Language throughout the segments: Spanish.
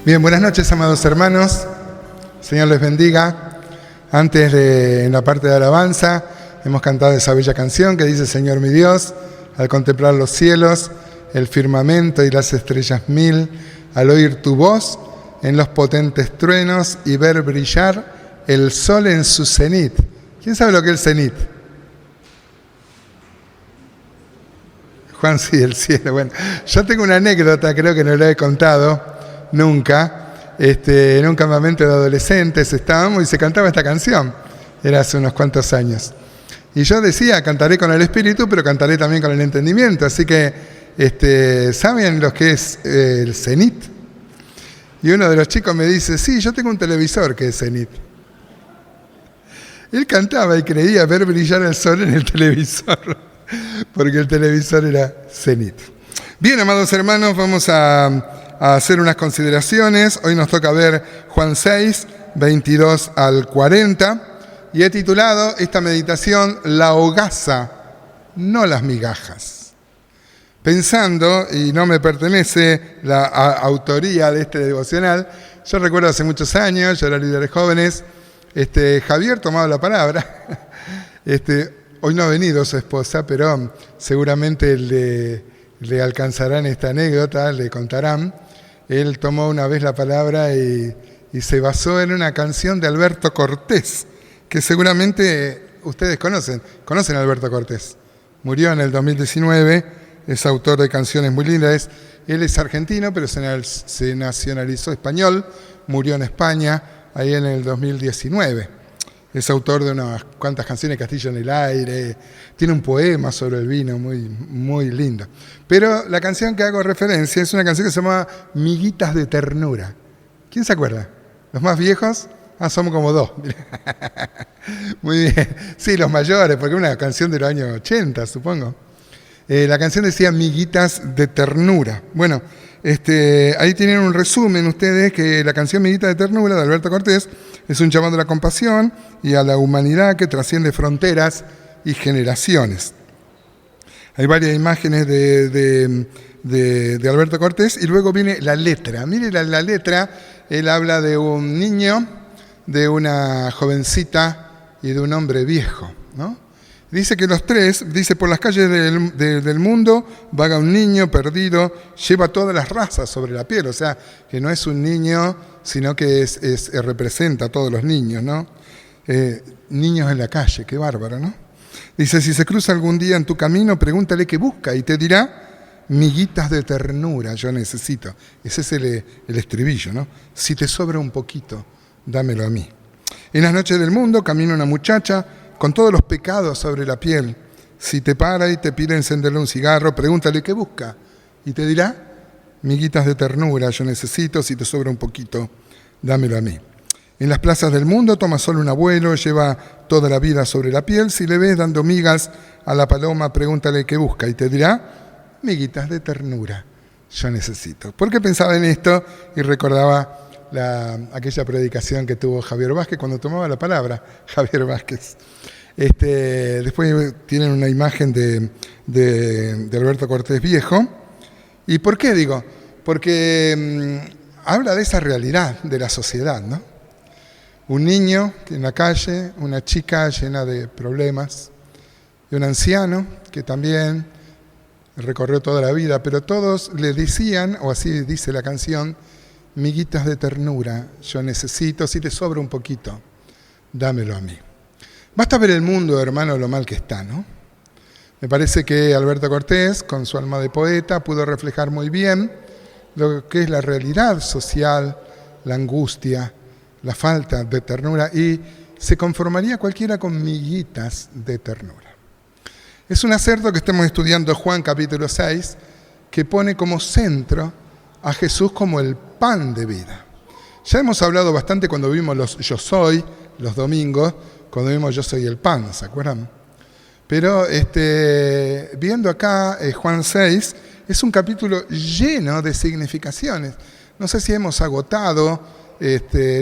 Bien, buenas noches, amados hermanos. Señor les bendiga. Antes en la parte de alabanza, hemos cantado esa bella canción que dice: Señor mi Dios, al contemplar los cielos, el firmamento y las estrellas mil, al oír tu voz en los potentes truenos y ver brillar el sol en su cenit. ¿Quién sabe lo que es el cenit? Juan, sí, el cielo. Bueno, yo tengo una anécdota, creo que no la he contado nunca. En un campamento de adolescentes estábamos y se cantaba esta canción. Era hace unos cuantos años. Y yo decía, cantaré con el espíritu, pero cantaré también con el entendimiento. Así que, ¿saben lo que es el cenit? Y uno de los chicos me dice: sí, yo tengo un televisor que es cenit. Él cantaba y creía ver brillar el sol en el televisor, porque el televisor era cenit. Bien, amados hermanos, vamos a hacer unas consideraciones. Hoy nos toca ver Juan 6, 22 al 40, y he titulado esta meditación La hogaza, no las migajas. Pensando, y no me pertenece la autoría de este devocional, yo recuerdo hace muchos años, yo era líder de jóvenes, Javier tomaba la palabra. Hoy no ha venido su esposa, pero seguramente le alcanzarán esta anécdota, le contarán. Él tomó una vez la palabra y se basó en una canción de Alberto Cortés, que seguramente ustedes conocen. Conocen a Alberto Cortés. Murió en el 2019, es autor de canciones muy lindas. Él es argentino, pero se nacionalizó español, murió en España, ahí en el 2019. Es autor de unas cuantas canciones, Castillo en el aire, tiene un poema sobre el vino muy, muy lindo. Pero la canción que hago referencia es una canción que se llama Miguitas de ternura. ¿Quién se acuerda? ¿Los más viejos? Somos como dos. Muy bien. Sí, los mayores, porque es una canción de los años 80, supongo. La canción decía Miguitas de ternura. Bueno, ahí tienen un resumen ustedes, que la canción Miguitas de ternura de Alberto Cortés es un llamado a la compasión y a la humanidad que trasciende fronteras y generaciones. Hay varias imágenes de Alberto Cortés y luego viene la letra. Mire la letra, él habla de un niño, de una jovencita y de un hombre viejo, ¿no? Dice que los tres, por las calles del mundo vaga un niño perdido, lleva todas las razas sobre la piel, o sea, que no es un niño, sino que representa a todos los niños, ¿no? Niños en la calle, qué bárbaro, ¿no? Dice: si se cruza algún día en tu camino, pregúntale qué busca y te dirá: miguitas de ternura yo necesito. Ese es el estribillo, ¿no? Si te sobra un poquito, dámelo a mí. En las noches del mundo camina una muchacha con todos los pecados sobre la piel. Si te para y te pide encenderle un cigarro, pregúntale qué busca y te dirá: miguitas de ternura yo necesito, si te sobra un poquito, dámelo a mí. En las plazas del mundo toma sol un abuelo, lleva toda la vida sobre la piel. Si le ves dando migas a la paloma, pregúntale qué busca y te dirá: miguitas de ternura yo necesito. ¿Por qué pensaba en esto? Y recordaba aquella predicación que tuvo Javier Vázquez cuando tomaba la palabra, Javier Vázquez. Después tienen una imagen de Alberto Cortés viejo. ¿Y por qué digo? Porque habla de esa realidad de la sociedad, ¿no? Un niño en la calle, una chica llena de problemas, y un anciano que también recorrió toda la vida, pero todos le decían, o así dice la canción: miguitas de ternura yo necesito, si te sobra un poquito, dámelo a mí. Basta ver el mundo, hermano, lo mal que está, ¿no? Me parece que Alberto Cortés, con su alma de poeta, pudo reflejar muy bien lo que es la realidad social, la angustia, la falta de ternura, y se conformaría cualquiera con miguitas de ternura. Es un acerto que estamos estudiando Juan capítulo 6, que pone como centro a Jesús como el pan de vida. Ya hemos hablado bastante cuando vimos los Yo Soy, los domingos, cuando vimos Yo Soy el pan, ¿se acuerdan? Pero viendo acá Juan 6, es un capítulo lleno de significaciones. No sé si hemos agotado,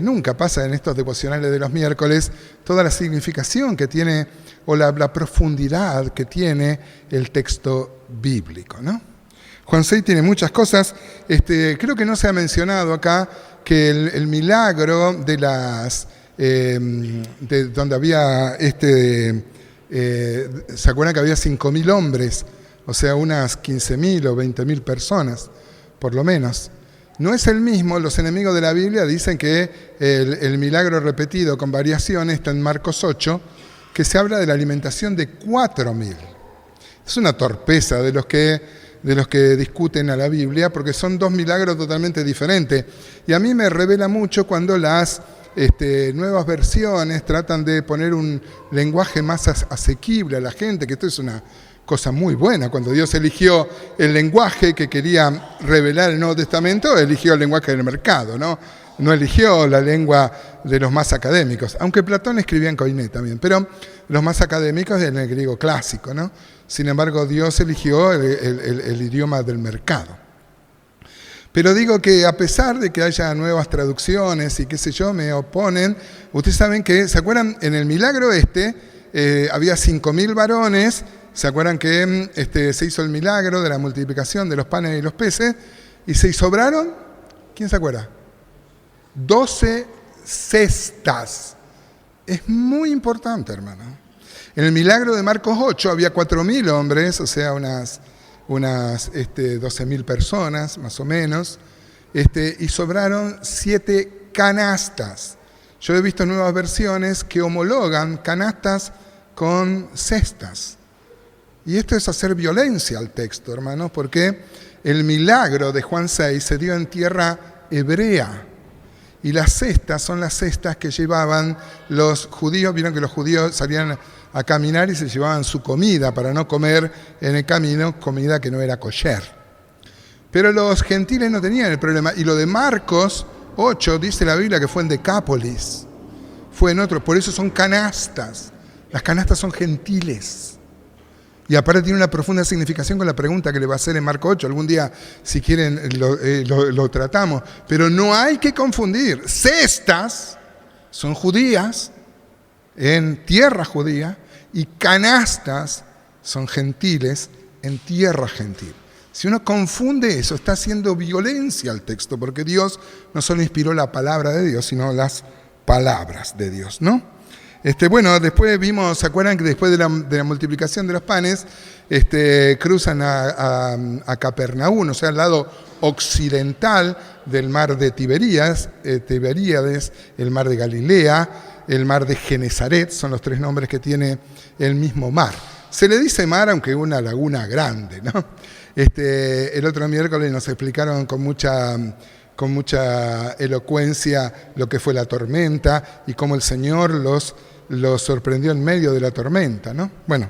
nunca pasa en estos devocionales de los miércoles, toda la significación que tiene, o la profundidad que tiene el texto bíblico, ¿no? Juan 6 tiene muchas cosas. Creo que no se ha mencionado acá que el milagro de las de donde había ¿se acuerdan que había 5.000 hombres? O sea, unas 15.000 o 20.000 personas, por lo menos. No es el mismo, los enemigos de la Biblia dicen que el milagro repetido con variaciones está en Marcos 8, que se habla de la alimentación de 4.000. Es una torpeza de los que discuten a la Biblia, porque son dos milagros totalmente diferentes. Y a mí me revela mucho cuando las nuevas versiones tratan de poner un lenguaje más asequible a la gente, que esto es una cosa muy buena. Cuando Dios eligió el lenguaje que quería revelar el Nuevo Testamento, eligió el lenguaje del mercado, ¿no? No eligió la lengua de los más académicos, aunque Platón escribía en koiné también, pero los más académicos en el griego clásico, ¿no? Sin embargo, Dios eligió el idioma del mercado. Pero digo que a pesar de que haya nuevas traducciones y qué sé yo, me oponen. Ustedes saben que, ¿se acuerdan? En el milagro había 5.000 varones. ¿Se acuerdan que se hizo el milagro de la multiplicación de los panes y los peces? Y se sobraron, ¿quién se acuerda? 12 cestas. Es muy importante, hermano. En el milagro de Marcos 8 había 4.000 hombres, o sea, unas 12.000 personas, más o menos, y sobraron 7 canastas. Yo he visto nuevas versiones que homologan canastas con cestas. Y esto es hacer violencia al texto, hermanos, porque el milagro de Juan 6 se dio en tierra hebrea. Y las cestas son las cestas que llevaban los judíos. Vieron que los judíos salían a caminar y se llevaban su comida para no comer en el camino comida que no era kosher. Pero los gentiles no tenían el problema. Y lo de Marcos 8 dice la Biblia que fue en Decápolis. Fue en otro. Por eso son canastas. Las canastas son gentiles. Y aparte tiene una profunda significación con la pregunta que le va a hacer en Marcos 8. Algún día, si quieren, lo tratamos. Pero no hay que confundir. Cestas son judías, en tierra judía, y canastas son gentiles, en tierra gentil. Si uno confunde eso, está haciendo violencia al texto, porque Dios no solo inspiró la palabra de Dios, sino las palabras de Dios, ¿no? Bueno, después vimos, ¿se acuerdan que después de la multiplicación de los panes, cruzan a Capernaum, o sea, al lado occidental del mar de Tiberíades, el mar de Galilea, el mar de Genesaret, son los 3 nombres que tiene el mismo mar. Se le dice mar, aunque una laguna grande, ¿no? El otro miércoles nos explicaron con mucha elocuencia lo que fue la tormenta y cómo el Señor los sorprendió en medio de la tormenta, ¿no? Bueno,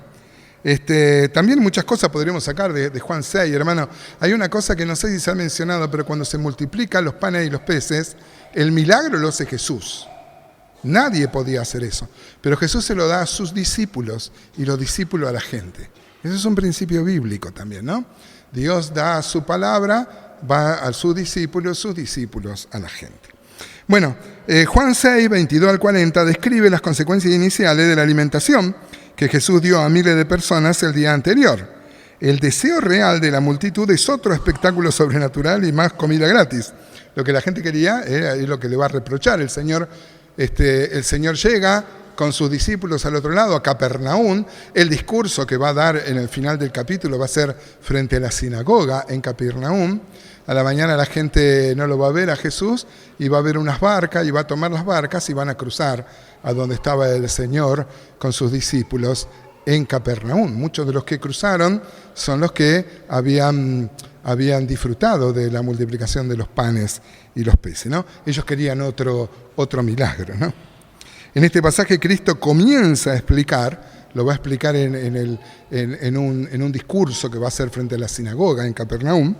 también muchas cosas podríamos sacar de Juan 6, hermano. Hay una cosa que no sé si se ha mencionado, pero cuando se multiplican los panes y los peces, el milagro lo hace Jesús. Nadie podía hacer eso, pero Jesús se lo da a sus discípulos y los discípulos a la gente. Eso es un principio bíblico también, ¿no? Dios da su palabra, va a sus discípulos a la gente. Bueno, Juan 6, 22 al 40 describe las consecuencias iniciales de la alimentación que Jesús dio a miles de personas el día anterior. El deseo real de la multitud es otro espectáculo sobrenatural y más comida gratis. Lo que la gente quería es lo que le va a reprochar. El Señor llega con sus discípulos al otro lado, a Capernaum. El discurso que va a dar en el final del capítulo va a ser frente a la sinagoga en Capernaum. A la mañana la gente no lo va a ver a Jesús y va a ver unas barcas y va a tomar las barcas y van a cruzar a donde estaba el Señor con sus discípulos en Capernaum. Muchos de los que cruzaron son los que habían disfrutado de la multiplicación de los panes y los peces, ¿no? Ellos querían otro milagro, ¿no? En este pasaje Cristo comienza a explicar, lo va a explicar en un discurso que va a hacer frente a la sinagoga en Capernaum,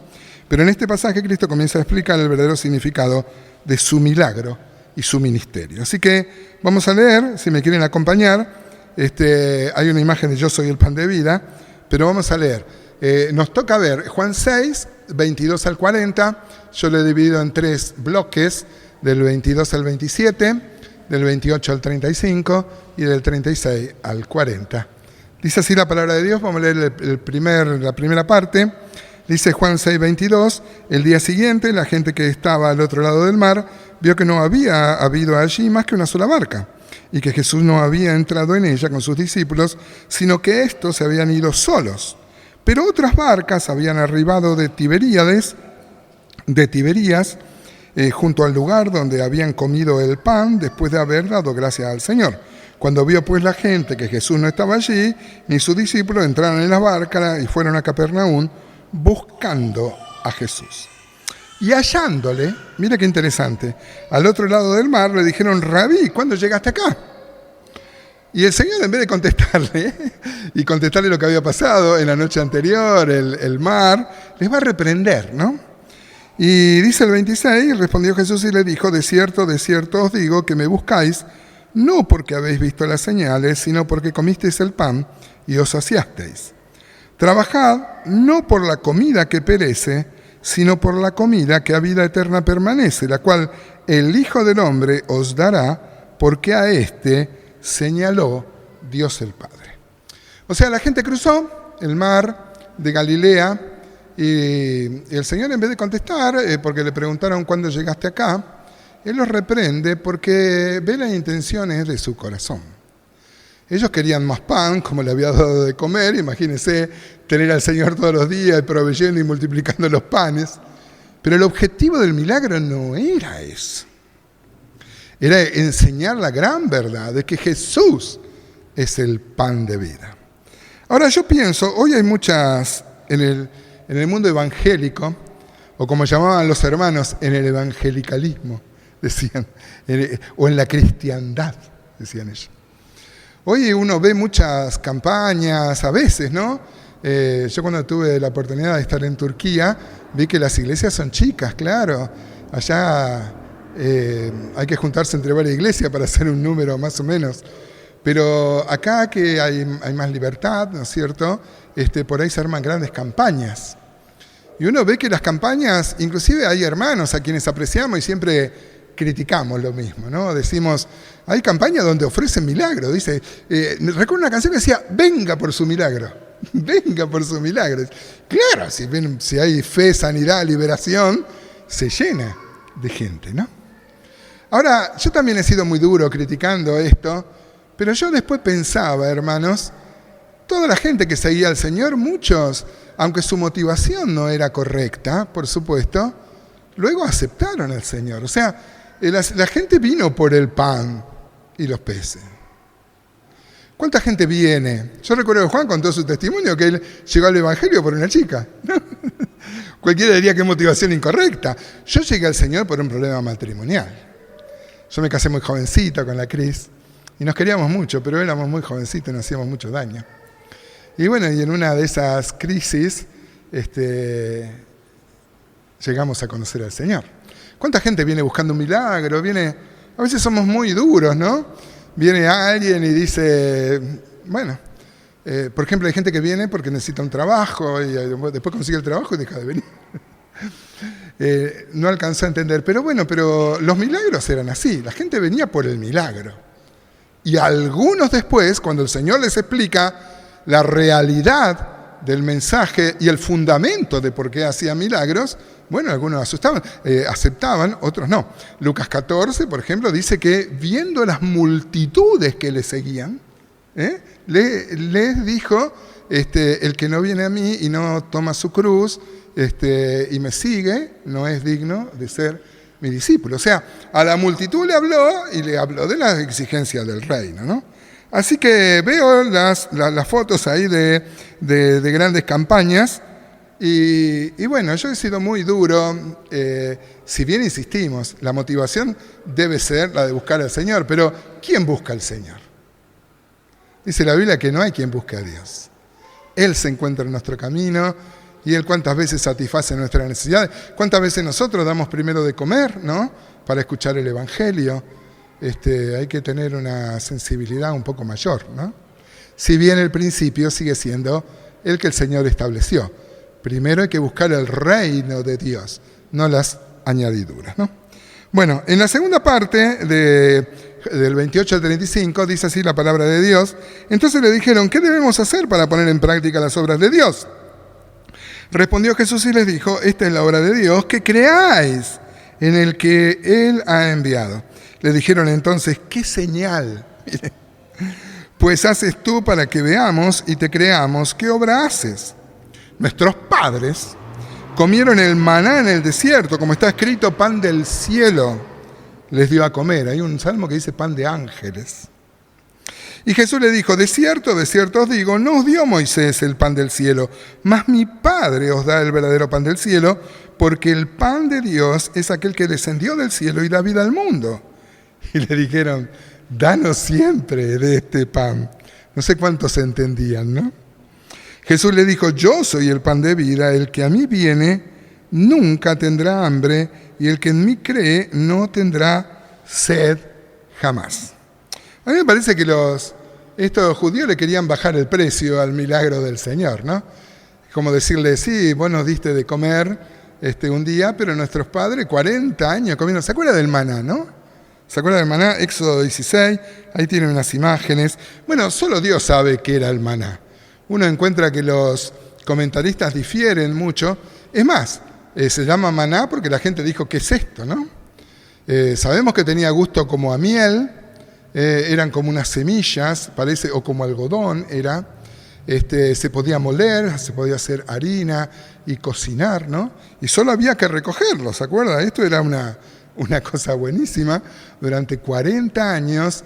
pero en este pasaje Cristo comienza a explicar el verdadero significado de su milagro y su ministerio. Así que vamos a leer, si me quieren acompañar, hay una imagen de Yo soy el pan de vida, pero vamos a leer. Nos toca ver Juan 6, 22 al 40, yo lo he dividido en 3 bloques, del 22 al 27, del 28 al 35 y del 36 al 40. Dice así la palabra de Dios, vamos a leer la primera parte. Dice Juan 6:22, el día siguiente la gente que estaba al otro lado del mar vio que no había habido allí más que una sola barca y que Jesús no había entrado en ella con sus discípulos, sino que éstos se habían ido solos. Pero otras barcas habían arribado de Tiberías, junto al lugar donde habían comido el pan después de haber dado gracias al Señor. Cuando vio pues la gente que Jesús no estaba allí, ni sus discípulos, entraron en las barcas y fueron a Capernaum buscando a Jesús. Y hallándole, mira qué interesante, al otro lado del mar le dijeron: Rabí, ¿cuándo llegaste acá? Y el Señor, en vez de contestarle lo que había pasado en la noche anterior, el mar, les va a reprender, ¿no? Y dice el 26, respondió Jesús y le dijo: de cierto os digo que me buscáis, no porque habéis visto las señales, sino porque comisteis el pan y os saciasteis. Trabajad no por la comida que perece, sino por la comida que a vida eterna permanece, la cual el Hijo del Hombre os dará, porque a éste señaló Dios el Padre. O sea, la gente cruzó el mar de Galilea y el Señor, en vez de contestar, porque le preguntaron ¿cuándo llegaste acá?, Él los reprende porque ve las intenciones de su corazón. Ellos querían más pan, como le había dado de comer. Imagínense tener al Señor todos los días proveyendo y multiplicando los panes. Pero el objetivo del milagro no era eso. Era enseñar la gran verdad de que Jesús es el pan de vida. Ahora yo pienso, hoy hay muchas, en el mundo evangélico, o como llamaban los hermanos, en el evangelicalismo, decían, o en la cristiandad, decían ellos. Hoy uno ve muchas campañas, a veces, ¿no? Yo cuando tuve la oportunidad de estar en Turquía, vi que las iglesias son chicas, claro. Allá hay que juntarse entre varias iglesias para hacer un número más o menos. Pero acá que hay más libertad, ¿no es cierto? Por ahí se arman grandes campañas. Y uno ve que las campañas, inclusive hay hermanos a quienes apreciamos y siempre criticamos lo mismo, ¿no? Decimos, hay campañas donde ofrecen milagros. Dice, recuerdo una canción que decía, venga por su milagro, venga por su milagro. Claro, si hay fe, sanidad, liberación, se llena de gente, ¿no? Ahora, yo también he sido muy duro criticando esto, pero yo después pensaba, hermanos, toda la gente que seguía al Señor, muchos, aunque su motivación no era correcta, por supuesto, luego aceptaron al Señor. O sea, la gente vino por el pan y los peces. ¿Cuánta gente viene? Yo recuerdo que Juan contó su testimonio, que él llegó al Evangelio por una chica, ¿no? Cualquiera diría que es motivación incorrecta. Yo llegué al Señor por un problema matrimonial. Yo me casé muy jovencita con la Cris y nos queríamos mucho, pero éramos muy jovencitos y nos hacíamos mucho daño. Y bueno, y en una de esas crisis llegamos a conocer al Señor. ¿Cuánta gente viene buscando un milagro? A veces somos muy duros, ¿no? Viene alguien y dice, bueno, por ejemplo, hay gente que viene porque necesita un trabajo y después consigue el trabajo y deja de venir. No alcanzó a entender, pero los milagros eran así. La gente venía por el milagro. Y algunos después, cuando el Señor les explica la realidad del mensaje y el fundamento de por qué hacía milagros, bueno, algunos aceptaban, otros no. Lucas 14, por ejemplo, dice que viendo las multitudes que le seguían, les dijo, el que no viene a mí y no toma su cruz y me sigue, no es digno de ser mi discípulo. O sea, a la multitud le habló y le habló de las exigencias del reino, ¿no? Así que veo las fotos ahí de grandes campañas y bueno, yo he sido muy duro, si bien insistimos, la motivación debe ser la de buscar al Señor, pero ¿quién busca al Señor? Dice la Biblia que no hay quien busque a Dios. Él se encuentra en nuestro camino y Él cuántas veces satisface nuestras necesidades, cuántas veces nosotros damos primero de comer, ¿no? Para escuchar el Evangelio. Hay que tener una sensibilidad un poco mayor, ¿no? Si bien el principio sigue siendo el que el Señor estableció. Primero hay que buscar el reino de Dios, no las añadiduras, ¿no? Bueno, en la segunda parte del 28 al 35 dice así la palabra de Dios. Entonces le dijeron, ¿qué debemos hacer para poner en práctica las obras de Dios? Respondió Jesús y les dijo: esta es la obra de Dios, que creáis en el que Él ha enviado. Le dijeron entonces: ¿qué señal? Pues haces tú para que veamos y te creamos. ¿Qué obra haces? Nuestros padres comieron el maná en el desierto, como está escrito: pan del cielo les dio a comer. Hay un salmo que dice pan de ángeles. Y Jesús le dijo: de cierto os digo, no os dio Moisés el pan del cielo, mas mi Padre os da el verdadero pan del cielo, porque el pan de Dios es aquel que descendió del cielo y da vida al mundo. Y le dijeron: danos siempre de este pan. No sé cuántos se entendían, ¿no? Jesús le dijo: yo soy el pan de vida, el que a mí viene nunca tendrá hambre, y el que en mí cree no tendrá sed jamás. A mí me parece que estos judíos le querían bajar el precio al milagro del Señor, ¿no? Como decirle: sí, vos nos diste de comer un día, pero nuestros padres 40 años comieron. ¿Se acuerda del maná, no? ¿Se acuerda del maná? Éxodo 16, ahí tienen unas imágenes. Bueno, solo Dios sabe qué era el maná. Uno encuentra que los comentaristas difieren mucho. Es más, se llama maná porque la gente dijo: ¿qué es esto, no? Sabemos que tenía gusto como a miel. Eran como unas semillas, parece, o como algodón era. Se podía moler, se podía hacer harina y cocinar, ¿no? Y solo había que recogerlo, ¿se acuerda? Esto era una cosa buenísima. Durante 40 años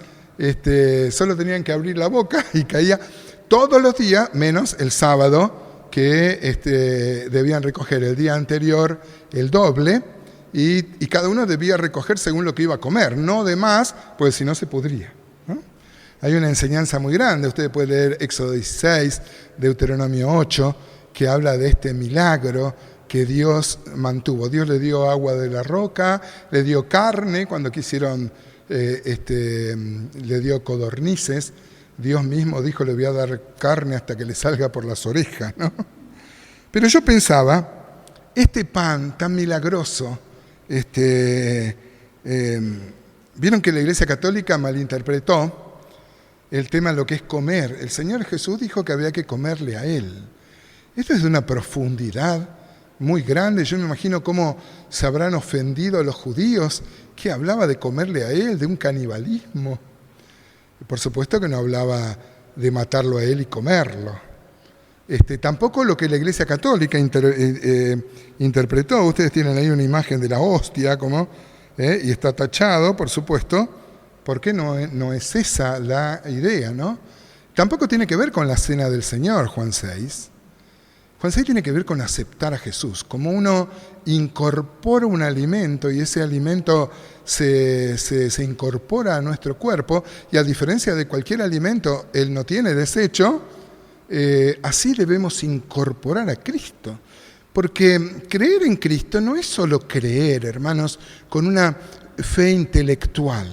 solo tenían que abrir la boca y caía todos los días, menos el sábado, que debían recoger el día anterior el doble. Y cada uno debía recoger según lo que iba a comer, no de más, pues si no se pudría, ¿no? Hay una enseñanza muy grande. Usted puede leer Éxodo 16, Deuteronomio 8, que habla de este milagro que Dios mantuvo. Dios le dio agua de la roca, le dio carne cuando quisieron, le dio codornices. Dios mismo dijo: le voy a dar carne hasta que le salga por las orejas, ¿no? Pero yo pensaba, este pan tan milagroso, vieron que la Iglesia Católica malinterpretó el tema de lo que es comer. El Señor Jesús dijo que había que comerle a Él. Esto es de una profundidad muy grande. Yo me imagino cómo se habrán ofendido a los judíos, que hablaba de comerle a Él, de un canibalismo. Por supuesto que no hablaba de matarlo a Él y comerlo. Tampoco lo que la Iglesia Católica interpretó. Ustedes tienen ahí una imagen de la hostia, y está tachado, por supuesto, porque no es esa la idea, ¿no? Tampoco tiene que ver con la cena del Señor, Juan 6. Juan 6 tiene que ver con aceptar a Jesús, como uno incorpora un alimento y ese alimento se incorpora a nuestro cuerpo, y a diferencia de cualquier alimento, él no tiene desecho. Así debemos incorporar a Cristo, porque creer en Cristo no es solo creer, hermanos, con una fe intelectual.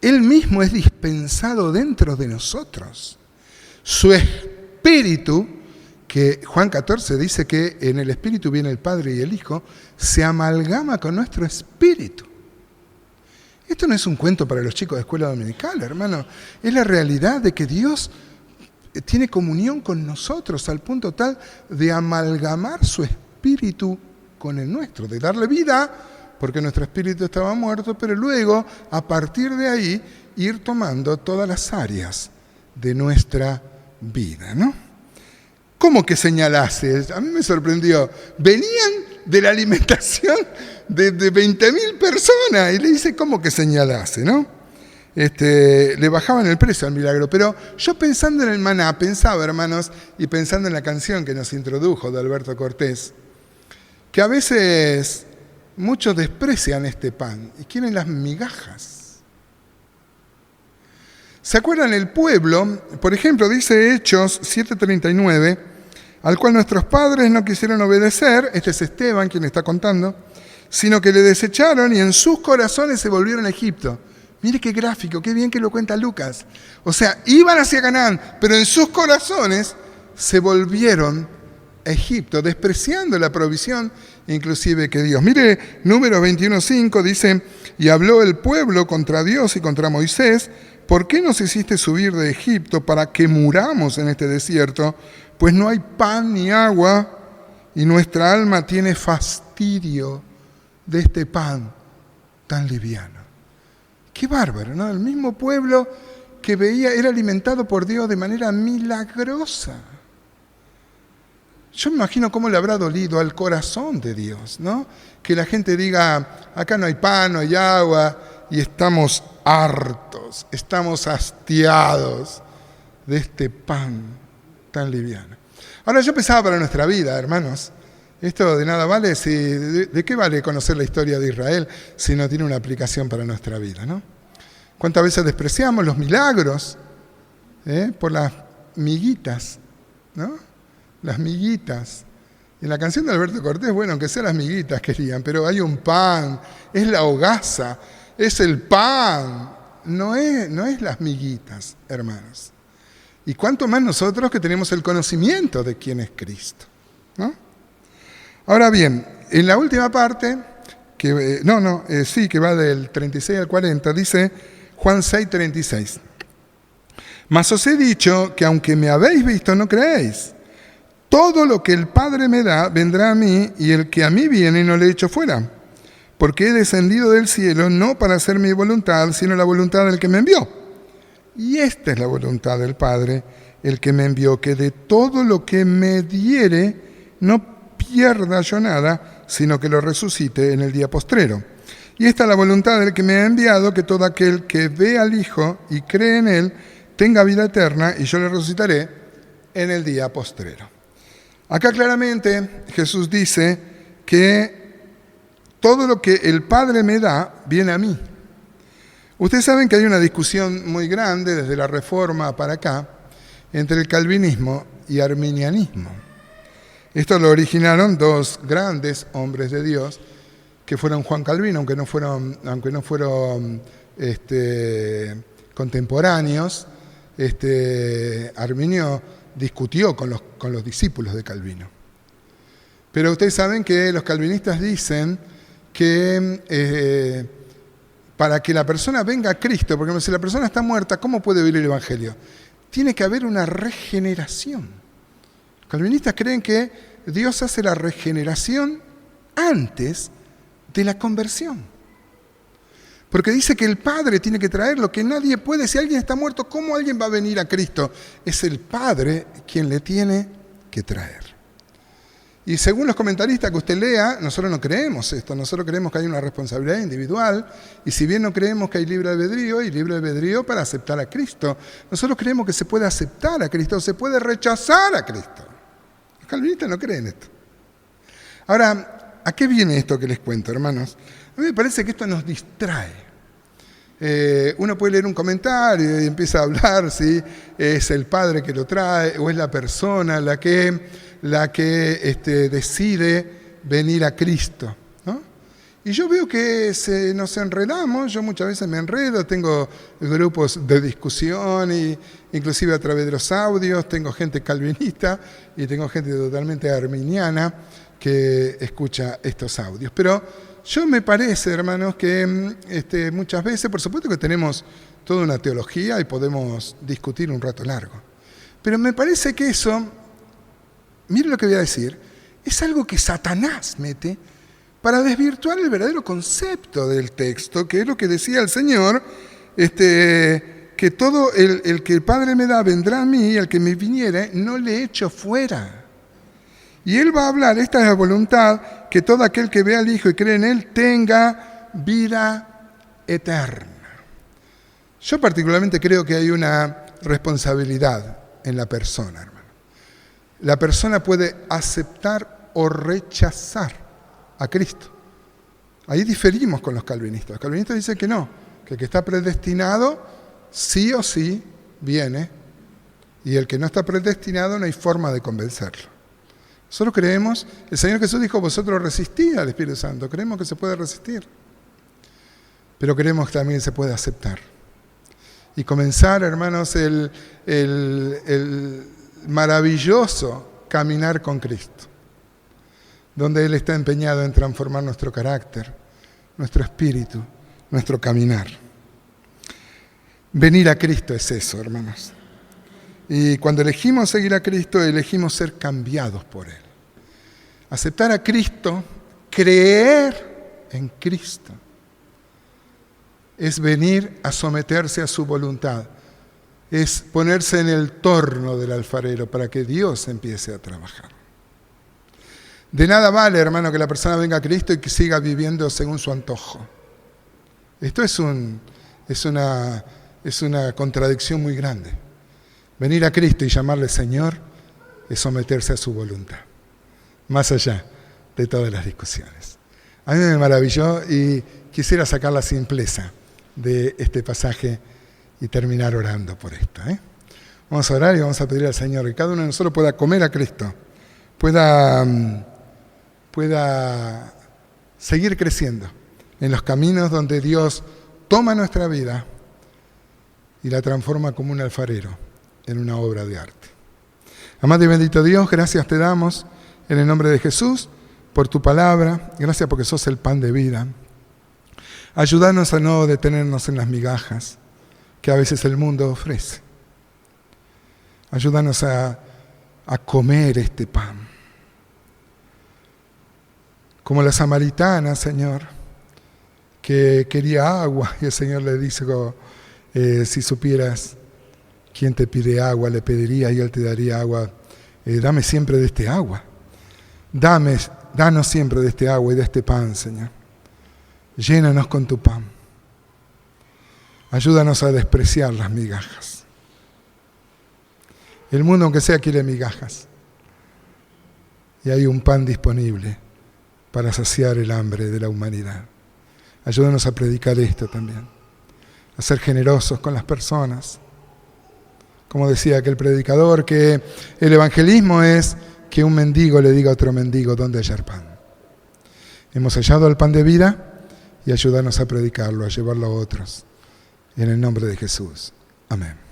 Él mismo es dispensado dentro de nosotros. Su Espíritu, que Juan 14 dice que en el Espíritu viene el Padre y el Hijo, se amalgama con nuestro espíritu. Esto no es un cuento para los chicos de escuela dominical, hermano. Es la realidad de que Dios tiene comunión con nosotros al punto tal de amalgamar su espíritu con el nuestro, de darle vida, porque nuestro espíritu estaba muerto, pero luego, a partir de ahí, ir tomando todas las áreas de nuestra vida, ¿no? ¿Cómo que señalase? A mí me sorprendió. Venían de la alimentación de 20.000 personas y le dice: ¿cómo que señalase, no? Le bajaban el precio al milagro. Pero yo, pensando en el maná, pensaba, hermanos, y pensando en la canción que nos introdujo de Alberto Cortés, que a veces muchos desprecian este pan y quieren las migajas. ¿Se acuerdan el pueblo? Por ejemplo, dice Hechos 7:39, al cual nuestros padres no quisieron obedecer. Este es Esteban quien está contando, sino que le desecharon y en sus corazones se volvieron a Egipto. Mire qué gráfico, qué bien que lo cuenta Lucas. O sea, iban hacia Canaán, pero en sus corazones se volvieron a Egipto, despreciando la provisión inclusive que Dios. Mire, Números 21:5 dice: y habló el pueblo contra Dios y contra Moisés: ¿por qué nos hiciste subir de Egipto para que muramos en este desierto? pues no hay pan ni agua, y nuestra alma tiene fastidio de este pan tan liviano. Qué bárbaro, ¿no? El mismo pueblo que veía era alimentado por Dios de manera milagrosa. Yo me imagino cómo le habrá dolido al corazón de Dios, ¿no? Que la gente diga, acá no hay pan, no hay agua, y estamos hartos, estamos hastiados de este pan tan liviano. Ahora yo pensaba para nuestra vida, hermanos, esto de nada vale, ¿de qué vale conocer la historia de Israel si no tiene una aplicación para nuestra vida, ¿no? ¿Cuántas veces despreciamos los milagros por las miguitas, ¿no? Las miguitas. En la canción de Alberto Cortés, bueno, aunque sean las miguitas querían, pero hay un pan, es la hogaza, es el pan, no es las miguitas, hermanos. Y cuánto más nosotros que tenemos el conocimiento de quién es Cristo, ¿no? Ahora bien, en la última parte, que va del 36 al 40, dice Juan 6:36. Mas os he dicho que aunque me habéis visto, no creéis. Todo lo que el Padre me da vendrá a mí, y el que a mí viene no le echo fuera. Porque he descendido del cielo no para hacer mi voluntad, sino la voluntad del que me envió. Y esta es la voluntad del Padre, el que me envió, que de todo lo que me diere no pierda yo nada, sino que lo resucite en el día postrero. Y esta es la voluntad del que me ha enviado, que todo aquel que ve al Hijo y cree en Él, tenga vida eterna, y yo le resucitaré en el día postrero. Acá claramente Jesús dice que todo lo que el Padre me da, viene a mí. Ustedes saben que hay una discusión muy grande desde la Reforma para acá entre el calvinismo y arminianismo. Esto lo originaron dos grandes hombres de Dios que fueron Juan Calvino, aunque no fueron contemporáneos. Arminio discutió con los discípulos de Calvino. Pero ustedes saben que los calvinistas dicen que para que la persona venga a Cristo, porque si la persona está muerta, ¿cómo puede oír el Evangelio? Tiene que haber una regeneración. Los calvinistas creen que Dios hace la regeneración antes de la conversión. Porque dice que el Padre tiene que traer lo que nadie puede. Si alguien está muerto, ¿cómo alguien va a venir a Cristo? Es el Padre quien le tiene que traer. Y según los comentaristas que usted lea, nosotros no creemos esto. Nosotros creemos que hay una responsabilidad individual. Y si bien no creemos que hay libre albedrío para aceptar a Cristo, nosotros creemos que se puede aceptar a Cristo, se puede rechazar a Cristo. Los calvinistas no creen esto. Ahora, ¿a qué viene esto que les cuento, hermanos? A mí me parece que esto nos distrae. Uno puede leer un comentario y empieza a hablar si es el Padre que lo trae o es la persona la que decide venir a Cristo, ¿no? Y yo veo que nos enredamos. Yo muchas veces me enredo, tengo grupos de discusión, y inclusive a través de los audios tengo gente calvinista y tengo gente totalmente arminiana que escucha estos audios. Pero yo me parece, hermanos, que muchas veces, por supuesto que tenemos toda una teología y podemos discutir un rato largo, pero me parece que eso, miren lo que voy a decir, es algo que Satanás mete para desvirtuar el verdadero concepto del texto, que es lo que decía el Señor, que todo el que el Padre me da vendrá a mí, y al que me viniere no le echo fuera. Y Él va a hablar, esta es la voluntad, que todo aquel que ve al Hijo y cree en Él tenga vida eterna. Yo particularmente creo que hay una responsabilidad en la persona, hermano. La persona puede aceptar o rechazar a Cristo. Ahí diferimos con los calvinistas. Los calvinistas dicen que no, que el que está predestinado sí o sí viene, y el que no está predestinado no hay forma de convencerlo. Nosotros creemos, el Señor Jesús dijo, vosotros resistid al Espíritu Santo. Creemos que se puede resistir, pero creemos que también se puede aceptar. Y comenzar, hermanos, el maravilloso caminar con Cristo, donde Él está empeñado en transformar nuestro carácter, nuestro espíritu, nuestro caminar. Venir a Cristo es eso, hermanos. Y cuando elegimos seguir a Cristo, elegimos ser cambiados por Él. Aceptar a Cristo, creer en Cristo, es venir a someterse a su voluntad. Es ponerse en el torno del alfarero para que Dios empiece a trabajar. De nada vale, hermano, que la persona venga a Cristo y que siga viviendo según su antojo. Esto es una contradicción muy grande. Venir a Cristo y llamarle Señor es someterse a su voluntad, más allá de todas las discusiones. A mí me maravilló y quisiera sacar la simpleza de este pasaje y terminar orando por esto. Vamos a orar y vamos a pedir al Señor que cada uno de nosotros pueda comer a Cristo, pueda seguir creciendo en los caminos donde Dios toma nuestra vida y la transforma como un alfarero en una obra de arte. Amado y bendito Dios, gracias te damos en el nombre de Jesús por tu palabra. Gracias porque sos el pan de vida. Ayúdanos a no detenernos en las migajas que a veces el mundo ofrece. Ayúdanos a comer este pan. Como la samaritana, Señor, que quería agua y el Señor le dice, si supieras quién te pide agua, le pediría y Él te daría agua. Dame siempre de este agua. Danos siempre de este agua y de este pan, Señor. Llénanos con tu pan. Ayúdanos a despreciar las migajas. El mundo, aunque sea, quiere migajas. Y hay un pan disponible para saciar el hambre de la humanidad. Ayúdanos a predicar esto también. A ser generosos con las personas. Como decía aquel predicador, que el evangelismo es que un mendigo le diga a otro mendigo dónde hallar pan. Hemos hallado el pan de vida y ayúdanos a predicarlo, a llevarlo a otros. En el nombre de Jesús. Amén.